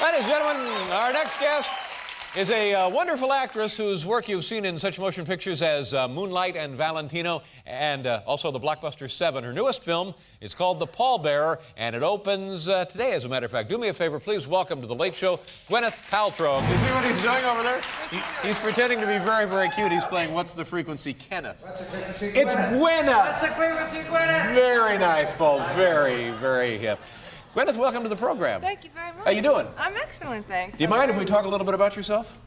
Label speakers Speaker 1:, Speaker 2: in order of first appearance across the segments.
Speaker 1: Ladies and gentlemen, our next guest is a wonderful actress whose work you've seen in such motion pictures as Moonlight and Valentino, and also the blockbuster Seven. Her newest film is called The Pallbearer, and it opens today, as a matter of fact. Do me a favor, please welcome to The Late Show, Gwyneth Paltrow. You see what he's doing over there? He's pretending to be very, very cute. He's playing What's the Frequency, Kenneth.
Speaker 2: What's the frequency,
Speaker 1: It's Gwyneth.
Speaker 2: What's the frequency, Gwyneth?
Speaker 1: Very nice, Paul. Very, very hip. Gwyneth, welcome to the program.
Speaker 3: Thank you very much.
Speaker 1: How you doing?
Speaker 3: I'm excellent, thanks.
Speaker 1: Do you mind if we talk a little bit about yourself?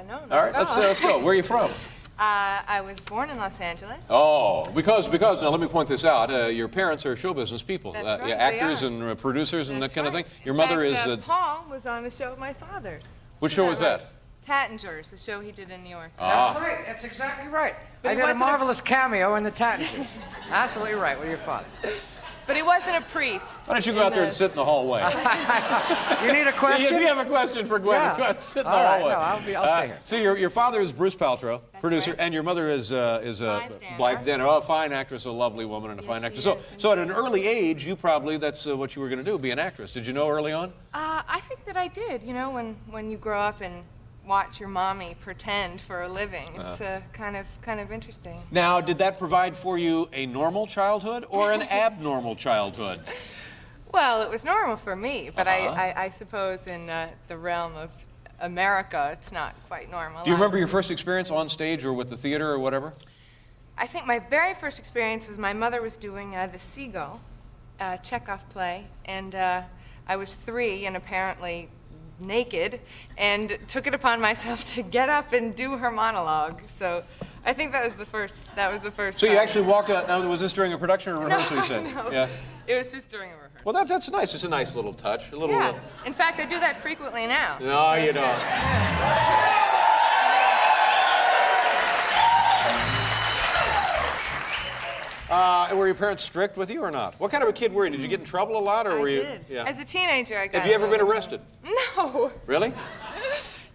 Speaker 3: No,
Speaker 1: All right, let's go. Where are you from?
Speaker 3: I was born in Los Angeles.
Speaker 1: Oh, because now let me point this out. Your parents are show business people,
Speaker 3: That's right,
Speaker 1: actors
Speaker 3: they
Speaker 1: and producers and
Speaker 3: That's
Speaker 1: that kind
Speaker 3: right.
Speaker 1: of thing. Your mother
Speaker 3: in fact,
Speaker 1: is.
Speaker 3: Paul was on a show of my father's.
Speaker 1: Which show was
Speaker 3: right?
Speaker 1: that?
Speaker 3: Tattingers, the show he did in New York.
Speaker 2: That's right. That's exactly right.
Speaker 3: But
Speaker 2: I
Speaker 3: he
Speaker 2: did a
Speaker 3: wasn't a-
Speaker 2: marvelous cameo in the Tattingers. Absolutely right with your father.
Speaker 3: But he wasn't a priest.
Speaker 1: Why don't you go out there and sit in the hallway?
Speaker 2: Do you need a question?
Speaker 1: If you have a question for Gwyneth,
Speaker 2: Yeah.
Speaker 1: go ahead and sit in the
Speaker 2: All right,
Speaker 1: hallway.
Speaker 2: no, I'll stay here.
Speaker 1: So your father is Bruce Paltrow, producer,
Speaker 3: right.
Speaker 1: and your mother is
Speaker 3: Danner.
Speaker 1: Blythe Danner. Oh, a fine actress, a lovely woman, and a
Speaker 3: Yes,
Speaker 1: fine
Speaker 3: she
Speaker 1: actress.
Speaker 3: is,
Speaker 1: So at an early age, you probably, that's what you were going to do, be an actress. Did you know early on?
Speaker 3: I think that I did. You know, when you grow up and watch your mommy pretend for a living, it's kind of interesting.
Speaker 1: Now, did that provide for you a normal childhood or an abnormal childhood?
Speaker 3: Well, it was normal for me, but I suppose in the realm of America, it's not quite normal.
Speaker 1: Do you remember your first experience on stage or with the theater or whatever?
Speaker 3: I think my very first experience was my mother was doing The Seagull, Chekhov play, and I was 3 and apparently naked, and took it upon myself to get up and do her monologue. So I think that was the first.
Speaker 1: So you
Speaker 3: time.
Speaker 1: actually walked out. Now, was this during a production or rehearsal? You said?
Speaker 3: No.
Speaker 1: Yeah.
Speaker 3: It was just during a rehearsal.
Speaker 1: Well, that's nice. It's a nice little touch. A little.
Speaker 3: Yeah. In fact, I do that frequently now.
Speaker 1: No, you
Speaker 3: That's
Speaker 1: don't.
Speaker 3: it. Yeah.
Speaker 1: Were your parents strict with you or not? What kind of a kid were you? Did you get in trouble a lot, or were
Speaker 3: I
Speaker 1: you?
Speaker 3: did.
Speaker 1: Yeah.
Speaker 3: As a teenager, I got.
Speaker 1: Have you ever
Speaker 3: a
Speaker 1: been
Speaker 3: little-
Speaker 1: arrested?
Speaker 3: No.
Speaker 1: Really?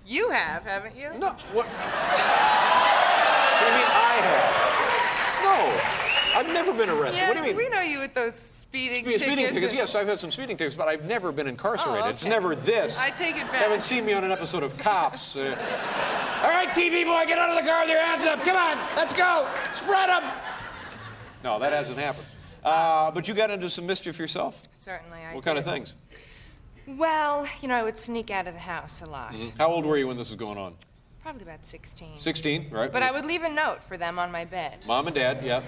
Speaker 3: You have, haven't you?
Speaker 1: No. What? What do you mean I have? No, I've never been arrested.
Speaker 3: Yes,
Speaker 1: What do you mean?
Speaker 3: we know you with those speeding tickets.
Speaker 1: Speeding tickets,
Speaker 3: and-
Speaker 1: yes, I've had some speeding tickets, but I've never been incarcerated.
Speaker 3: Oh,
Speaker 1: It's
Speaker 3: okay.
Speaker 1: never this.
Speaker 3: I take it back.
Speaker 1: Haven't seen me on an episode of Cops. All right, TV boy, get out of the car with your hands up. Come on, let's go. Spread them. No, that hasn't happened. But you got into some mischief yourself?
Speaker 3: Certainly, I
Speaker 1: What kind of
Speaker 3: did.
Speaker 1: things?
Speaker 3: Well, you know, I would sneak out of the house a lot.
Speaker 1: How old were you when this was going on?
Speaker 3: Probably about 16.
Speaker 1: 16, right?
Speaker 3: But I would leave a note for them on my bed.
Speaker 1: Mom and Dad, yeah.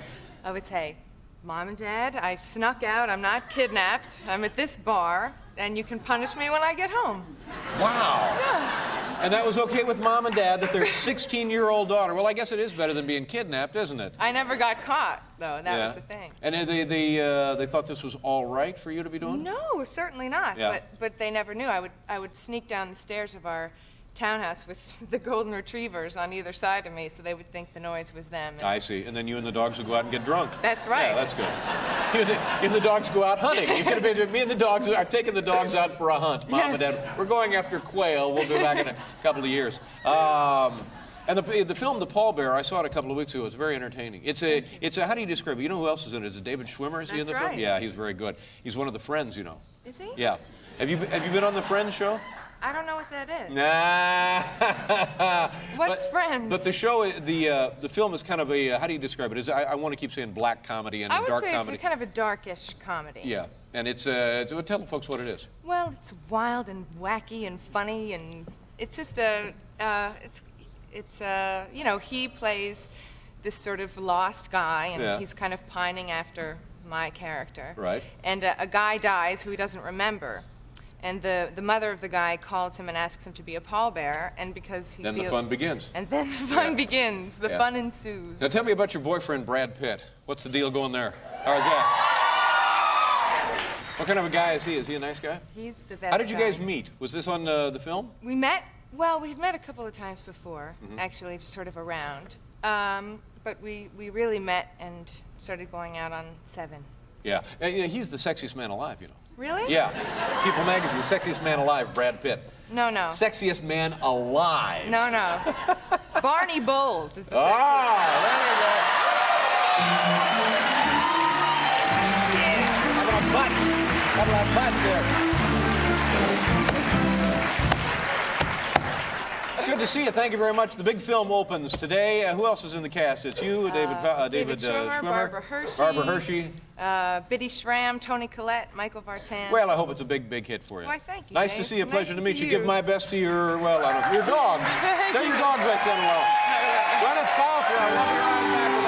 Speaker 3: I would say, Mom and Dad, I snuck out. I'm not kidnapped. I'm at this bar, and you can punish me when I get home.
Speaker 1: Wow.
Speaker 3: Yeah.
Speaker 1: And that was okay with Mom and Dad, that their 16-year-old daughter, well, I guess it is better than being kidnapped, isn't it?
Speaker 3: I never got caught, though. That was the thing.
Speaker 1: And they thought this was all right for you to be doing?
Speaker 3: No, certainly not.
Speaker 1: Yeah.
Speaker 3: But they never knew. I would sneak down the stairs of our townhouse with the golden retrievers on either side of me, so they would think the noise was them. And
Speaker 1: I see. And then you and the dogs would go out and get drunk.
Speaker 3: That's right.
Speaker 1: Yeah, that's good. You and the dogs go out hunting. You could have been me and the dogs. I've taken the dogs out for a hunt, Mom and
Speaker 3: Yes.
Speaker 1: Dad. We're going after quail. We'll be back in a couple of years. And the film, The Pallbearer, I saw it a couple of weeks ago. It's very entertaining. It's a. How do you describe it? You know who else is in it? Is it David Schwimmer? Is he in the
Speaker 3: That's
Speaker 1: film?
Speaker 3: right.
Speaker 1: Yeah, he's very good. He's one of the Friends, you know.
Speaker 3: Is he?
Speaker 1: Yeah. Have you been on the Friends show?
Speaker 3: I don't know what that is.
Speaker 1: Nah.
Speaker 3: What's Friends?
Speaker 1: But the show, the film is kind of a. How do you describe it? I want to keep saying black comedy and
Speaker 3: I would
Speaker 1: dark
Speaker 3: say
Speaker 1: comedy.
Speaker 3: it's a kind of a darkish comedy.
Speaker 1: Yeah, and it's tell folks what it is.
Speaker 3: Well, it's wild and wacky and funny, and it's just you know, he plays this sort of lost guy, and
Speaker 1: Yeah.
Speaker 3: he's kind of pining after my character.
Speaker 1: Right.
Speaker 3: And a guy dies who he doesn't remember. And the mother of the guy calls him and asks him to be a pallbearer, and because he
Speaker 1: Then the
Speaker 3: feels...
Speaker 1: fun begins.
Speaker 3: And then the fun
Speaker 1: Yeah.
Speaker 3: begins. The
Speaker 1: Yeah.
Speaker 3: fun ensues.
Speaker 1: Now tell me about your boyfriend, Brad Pitt. What's the deal going there? How is that? What kind of a guy is he? Is he a nice guy?
Speaker 3: He's the best
Speaker 1: How did you
Speaker 3: guy.
Speaker 1: guys meet? Was this on the film?
Speaker 3: We met, well, we've met a couple of times before,
Speaker 1: Mm-hmm.
Speaker 3: actually, just sort of around. But we really met and started going out on Seven.
Speaker 1: Yeah. Yeah, he's the sexiest man alive, you know.
Speaker 3: Really?
Speaker 1: Yeah. People magazine, the sexiest man alive, Brad Pitt.
Speaker 3: No, no.
Speaker 1: Sexiest man alive.
Speaker 3: No, no. Barney Bowles is the
Speaker 1: Oh,
Speaker 3: sexiest.
Speaker 1: there you go. How about butt? How about butt there? to see you. Thank you very much. The big film opens today. Who else is in the cast? It's you, David
Speaker 3: Schwimmer, Barbara Hershey.
Speaker 1: Barbara Hershey.
Speaker 3: Biddy Schramm, Tony Collette, Michael Vartan.
Speaker 1: Well, I hope it's a big, big hit for you.
Speaker 3: Why, thank you,
Speaker 1: Nice
Speaker 3: Dave.
Speaker 1: to see you.
Speaker 3: Nice
Speaker 1: Pleasure to
Speaker 3: to
Speaker 1: meet
Speaker 3: see
Speaker 1: you.
Speaker 3: you.
Speaker 1: Give my best to your, well, I don't know, your dogs. Tell your dogs I said hello. Gwyneth Paltrow, we'll be right back.